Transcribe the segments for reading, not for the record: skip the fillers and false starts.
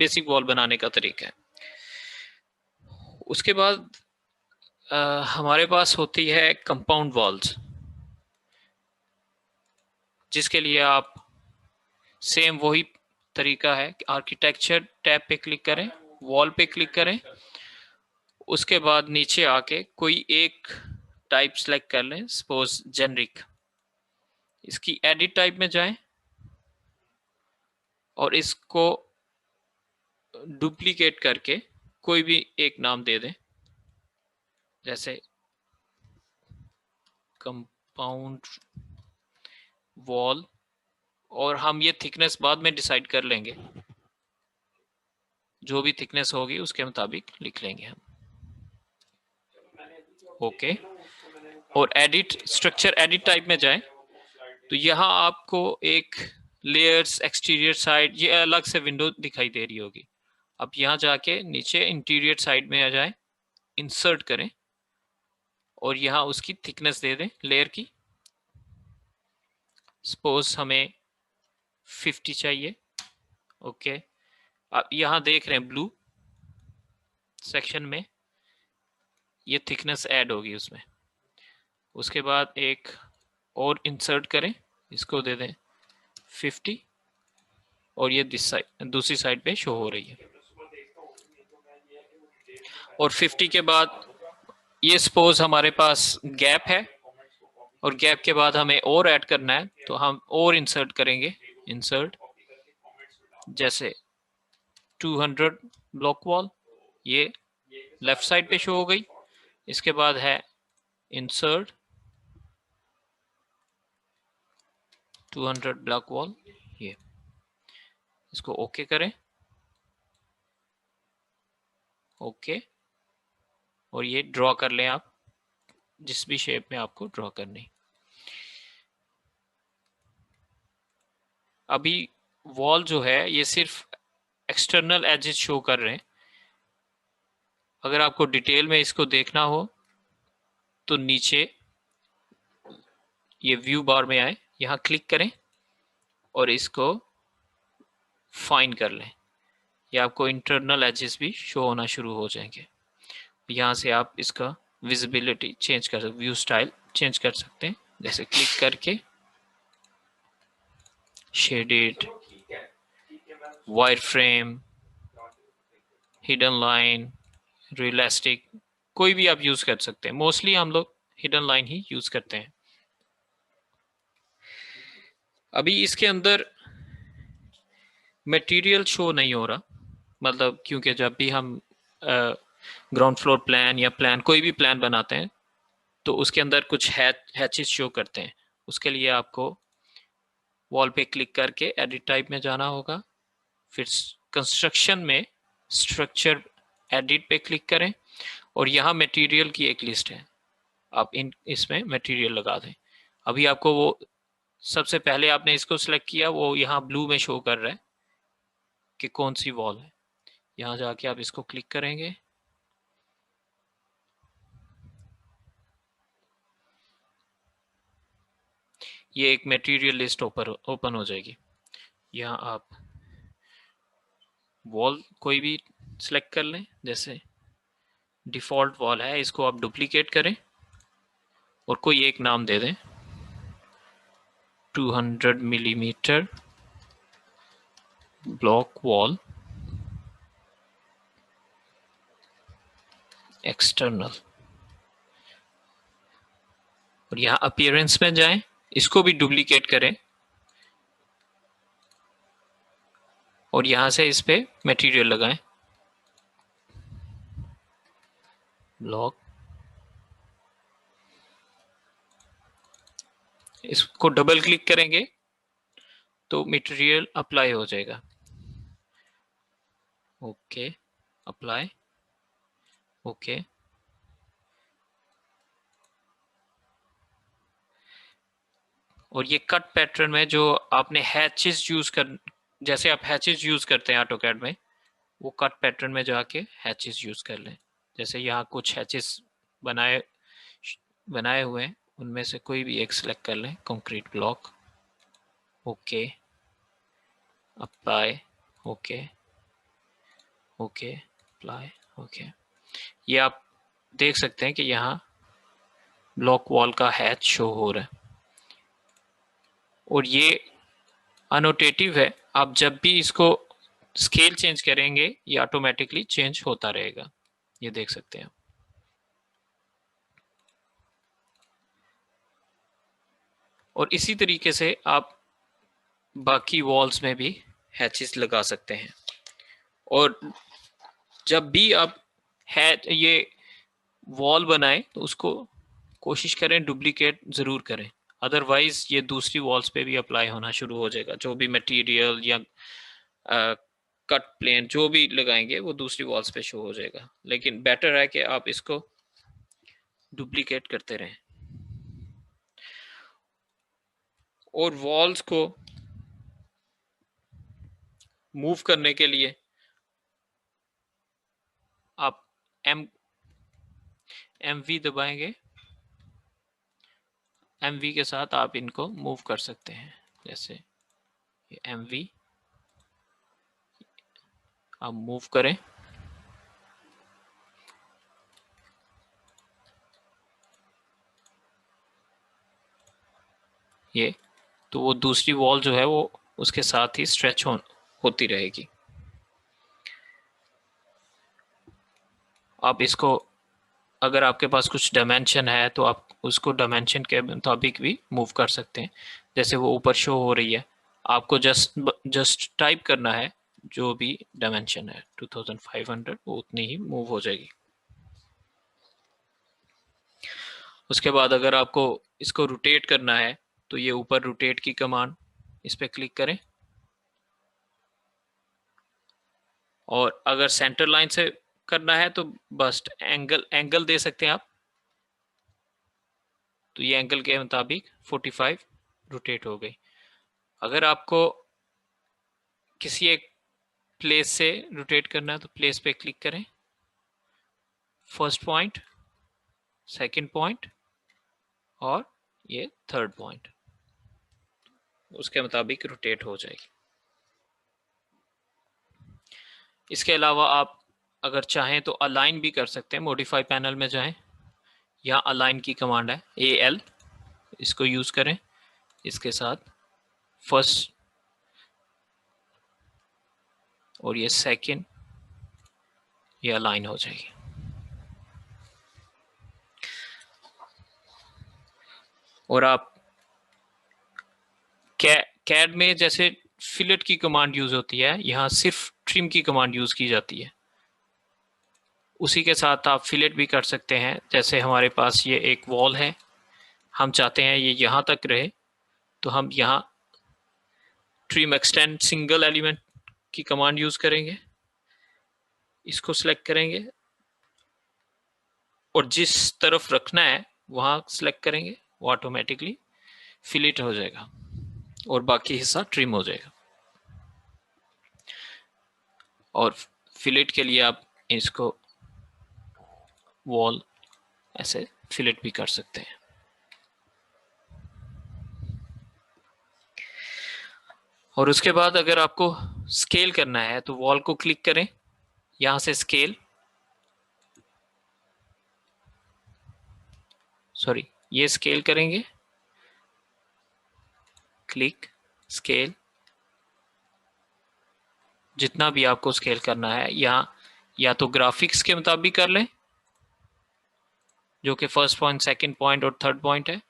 Basic wall बनाने का तरीका है। उसके बाद हमारे पास होती है कंपाउंड वॉल्स, जिसके लिए आप सेम वही तरीका है कि आर्किटेक्चर टैब पे क्लिक करें, वॉल पे क्लिक करें, उसके बाद नीचे आके कोई एक टाइप सेलेक्ट कर लें, सपोज जेनरिक। इसकी एडिट टाइप में जाएं और इसको डुप्लीकेट करके कोई भी एक नाम दे दें, जैसे कंपाउंड वॉल, और हम ये थिकनेस बाद में डिसाइड कर लेंगे, जो भी थिकनेस होगी उसके मुताबिक लिख लेंगे हम। ओके, और एडिट स्ट्रक्चर एडिट टाइप में जाएं तो यहाँ आपको एक लेयर्स, एक्सटीरियर साइड, ये अलग से विंडो दिखाई दे रही होगी। अब यहाँ जाके नीचे इंटीरियर साइड में आ जाए, इंसर्ट करें और यहाँ उसकी थिकनेस दे दें लेयर की। सपोज हमें 50 चाहिए। ओके, अब यहाँ देख रहे हैं ब्लू सेक्शन में ये थिकनेस ऐड होगी उसमें। उसके बाद एक और इंसर्ट करें, इसको दे दें 50 और ये दूसरी साइड पे शो हो रही है। और 50 के बाद ये सपोज हमारे पास गैप है और गैप के बाद हमें और ऐड करना है, तो हम और इंसर्ट करेंगे। इंसर्ट जैसे 200 ब्लॉक वॉल, ये लेफ्ट साइड पे शो हो गई। इसके बाद है इंसर्ट 200 ब्लॉक वॉल, ये इसको ओके करें। ओके, और ये ड्रॉ कर लें आप जिस भी शेप में आपको ड्रॉ करनी। अभी वॉल जो है ये सिर्फ एक्सटर्नल एजेस शो कर रहे हैं। अगर आपको डिटेल में इसको देखना हो तो नीचे ये व्यू बार में आए, यहाँ क्लिक करें और इसको फाइन कर लें, ये आपको इंटरनल एजेस भी शो होना शुरू हो जाएंगे। यहाँ से आप इसका विजिबिलिटी चेंज कर सकते, व्यू स्टाइल चेंज कर सकते हैं, जैसे क्लिक करके shaded, wire frame, hidden line, realistic, कोई भी आप यूज कर सकते हैं। मोस्टली हम लोग हिडन लाइन ही यूज करते हैं। अभी इसके अंदर मटेरियल शो नहीं हो रहा, मतलब क्योंकि जब भी हम ग्राउंड फ्लोर प्लान या प्लान कोई भी प्लान बनाते हैं तो उसके अंदर कुछ हैचेस शो करते हैं। उसके लिए आपको वॉल पे क्लिक करके एडिट टाइप में जाना होगा, फिर कंस्ट्रक्शन में स्ट्रक्चर एडिट पे क्लिक करें और यहाँ मटेरियल की एक लिस्ट है, आप इसमें मटेरियल लगा दें। अभी आपको वो सबसे पहले आपने इसको सिलेक्ट किया, वो यहाँ ब्लू में शो कर रहा है कि कौन सी वॉल है। यहाँ जाके आप इसको क्लिक करेंगे, ये एक मटेरियल लिस्ट ओपन हो जाएगी। यहाँ आप वॉल कोई भी सिलेक्ट कर लें, जैसे डिफॉल्ट वॉल है, इसको आप डुप्लीकेट करें और कोई एक नाम दे दें, 200 मिलीमीटर ब्लॉक वॉल एक्सटर्नल, और यहाँ अपीयरेंस में जाएं, इसको भी डुप्लीकेट करें और यहाँ से इस पे मटेरियल लगाएं, ब्लॉक। इसको डबल क्लिक करेंगे तो मटेरियल अप्लाई हो जाएगा। Okay, apply, okay. और ये कट पैटर्न में जो आपने हैचेस यूज कर, जैसे आप हैचेस यूज करते हैं ऑटोकैड में, वो कट पैटर्न में जाके हैचेस यूज कर लें। जैसे यहाँ कुछ हैचेस बनाए बनाए हुए हैं, उनमें से कोई भी एक सिलेक्ट कर लें, concrete block. Okay, apply, okay. Okay, apply, okay. ये आप देख सकते हैं कि यहाँ ब्लॉक वॉल का हैच शो हो रहा है और ये अनोटेटिव है। आप जब भी इसको स्केल चेंज करेंगे ये ऑटोमेटिकली चेंज होता रहेगा, ये देख सकते हैं। और इसी तरीके से आप बाकी वॉल्स में भी हैचेस लगा सकते हैं। और जब भी आप ये वॉल बनाएं तो उसको कोशिश करें डुप्लीकेट ज़रूर करें, अदरवाइज ये दूसरी वॉल्स पे भी अप्लाई होना शुरू हो जाएगा। जो भी मटेरियल या कट प्लेन जो भी लगाएंगे वो दूसरी वॉल्स पे शो हो जाएगा। लेकिन बेटर है कि आप इसको डुप्लीकेट करते रहें। और वॉल्स को मूव करने के लिए आप MV दबाएंगे, MV के साथ आप इनको मूव कर सकते हैं। जैसे ये MV आप मूव करें, ये तो वो दूसरी वॉल जो है वो उसके साथ ही स्ट्रेच होती रहेगी। आप इसको अगर आपके पास कुछ डायमेंशन है तो आप उसको डायमेंशन के मुताबिक भी मूव कर सकते हैं। जैसे वो ऊपर शो हो रही है, आपको जस्ट टाइप करना है जो भी डायमेंशन है 2500, वो उतनी ही मूव हो जाएगी। उसके बाद अगर आपको इसको रोटेट करना है तो ये ऊपर रोटेट की कमांड, इस पर क्लिक करें। और अगर सेंटर लाइन से करना है तो बस एंगल दे सकते हैं आप। तो ये एंगल के मुताबिक 45 रोटेट हो गई। अगर आपको किसी एक प्लेस से रोटेट करना है तो प्लेस पे क्लिक करें, फर्स्ट पॉइंट, सेकंड पॉइंट और ये थर्ड पॉइंट, उसके मुताबिक रोटेट हो जाएगी। इसके अलावा आप अगर चाहें तो अलाइन भी कर सकते हैं। मॉडिफाई पैनल में जाएं, यहाँ अलाइन की कमांड है AL, इसको यूज करें। इसके साथ फर्स्ट और ये सेकंड ये अलाइन हो जाएगी। और आप कैड में जैसे फिलेट की कमांड यूज होती है, यहाँ सिर्फ ट्रिम की कमांड यूज की जाती है। उसी के साथ आप फिलेट भी कर सकते हैं। जैसे हमारे पास ये एक वॉल है, हम चाहते हैं ये यहाँ तक रहे, तो हम यहाँ ट्रिम एक्सटेंड सिंगल एलिमेंट की कमांड यूज करेंगे। इसको सिलेक्ट करेंगे और जिस तरफ रखना है वहां सिलेक्ट करेंगे, वो ऑटोमेटिकली फिलेट हो जाएगा और बाकी हिस्सा ट्रिम हो जाएगा। और फिलेट के लिए आप इसको वॉल ऐसे फिलेट भी कर सकते हैं। और उसके बाद अगर आपको स्केल करना है तो वॉल को क्लिक करें, यहां से स्केल, सॉरी ये स्केल करेंगे, क्लिक स्केल, जितना भी आपको स्केल करना है यहाँ या तो ग्राफिक्स के मुताबिक कर लें जो कि फर्स्ट पॉइंट, सेकंड पॉइंट और थर्ड पॉइंट है,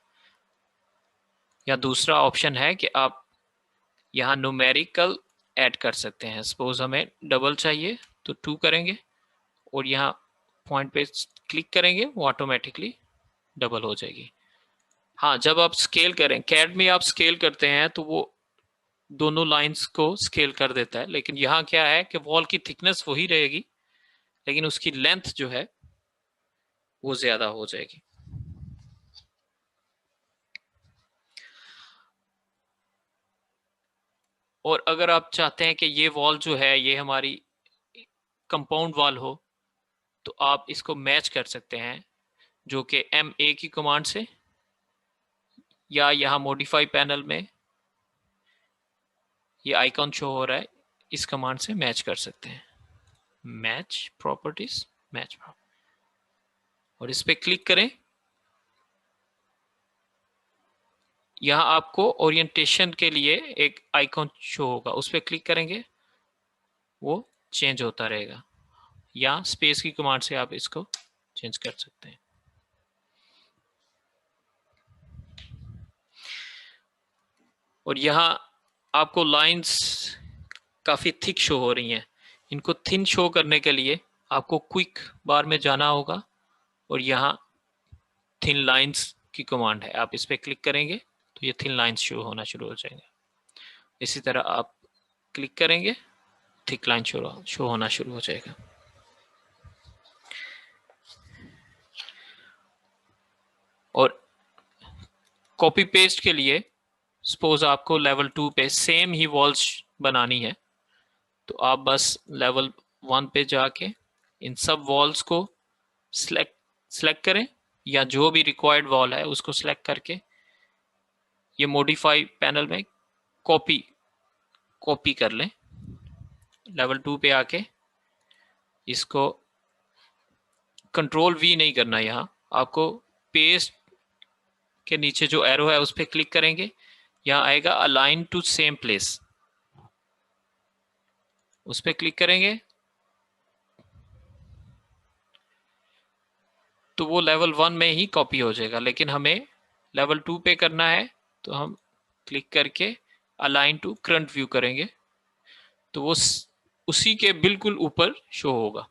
या दूसरा ऑप्शन है कि आप यहाँ न्यूमेरिकल ऐड कर सकते हैं। सपोज हमें डबल चाहिए तो 2 करेंगे और यहाँ पॉइंट पे क्लिक करेंगे, वो ऑटोमेटिकली डबल हो जाएगी। हाँ, जब आप स्केल करें, कैड में आप स्केल करते हैं तो वो दोनों लाइंस को स्केल कर देता है, लेकिन यहाँ क्या है कि वॉल की थिकनेस वही रहेगी लेकिन उसकी लेंथ जो है वो ज्यादा हो जाएगी। और अगर आप चाहते हैं कि ये वॉल जो है ये हमारी कंपाउंड वॉल हो तो आप इसको मैच कर सकते हैं जो कि MA की कमांड से, या यहाँ मॉडिफाई पैनल में ये आइकॉन शो हो रहा है, इस कमांड से मैच कर सकते हैं। मैच प्रॉपर्टीज, मैच, और इस पे क्लिक करें। यहाँ आपको ओरिएंटेशन के लिए एक आइकॉन शो होगा, उस पर क्लिक करेंगे, वो चेंज होता रहेगा, या स्पेस की कमांड से आप इसको चेंज कर सकते हैं। और यहाँ आपको लाइंस काफी थिक शो हो रही हैं, इनको थिन शो करने के लिए आपको क्विक बार में जाना होगा, और यहाँ थिन लाइंस की कमांड है, आप इस पर क्लिक करेंगे तो ये थिन लाइंस शो होना शुरू हो जाएंगे। इसी तरह आप क्लिक करेंगे, थिक लाइन शो होना शुरू हो जाएगा। और कॉपी पेस्ट के लिए सपोज आपको लेवल 2 पे सेम ही वॉल्स बनानी है, तो आप बस लेवल 1 पे जाके इन सब वॉल्स को सिलेक्ट करें, या जो भी रिक्वायर्ड वॉल है उसको सिलेक्ट करके ये मॉडिफाई पैनल में कॉपी कर लें। लेवल 2 पे आके इसको कंट्रोल V नहीं करना, यहाँ आपको पेस्ट के नीचे जो एरो है उस पर क्लिक करेंगे, यहाँ आएगा अलाइन टू सेम प्लेस, उस पर क्लिक करेंगे तो वो लेवल 1 में ही कॉपी हो जाएगा। लेकिन हमें लेवल 2 पे करना है, तो हम क्लिक करके अलाइन टू करंट व्यू करेंगे, तो वो उसी के बिल्कुल ऊपर शो होगा।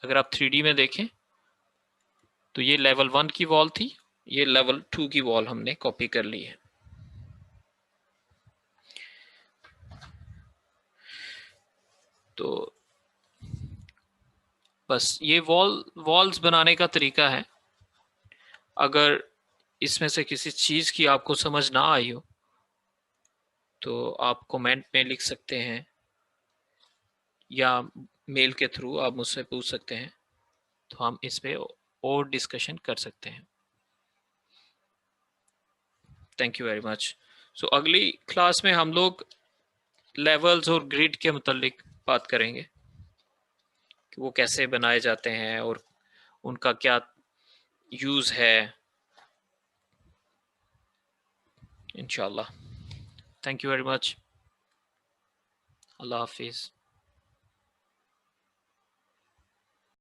अगर आप 3D में देखें तो ये लेवल 1 की वॉल थी, ये लेवल 2 की वॉल हमने कॉपी कर ली है। तो बस ये वॉल्स बनाने का तरीका है। अगर इसमें से किसी चीज की आपको समझ ना आई हो तो आप कमेंट में लिख सकते हैं, या मेल के थ्रू आप मुझसे पूछ सकते हैं, तो हम इस पे और डिस्कशन कर सकते हैं। Thank you very much. So अगली क्लास में हम लोग लेवल्स और ग्रिड के मुतालिक बात करेंगे कि वो कैसे बनाए जाते हैं और उनका क्या यूज है, इंशाल्लाह। Thank you very much. अल्लाह हाफिज़।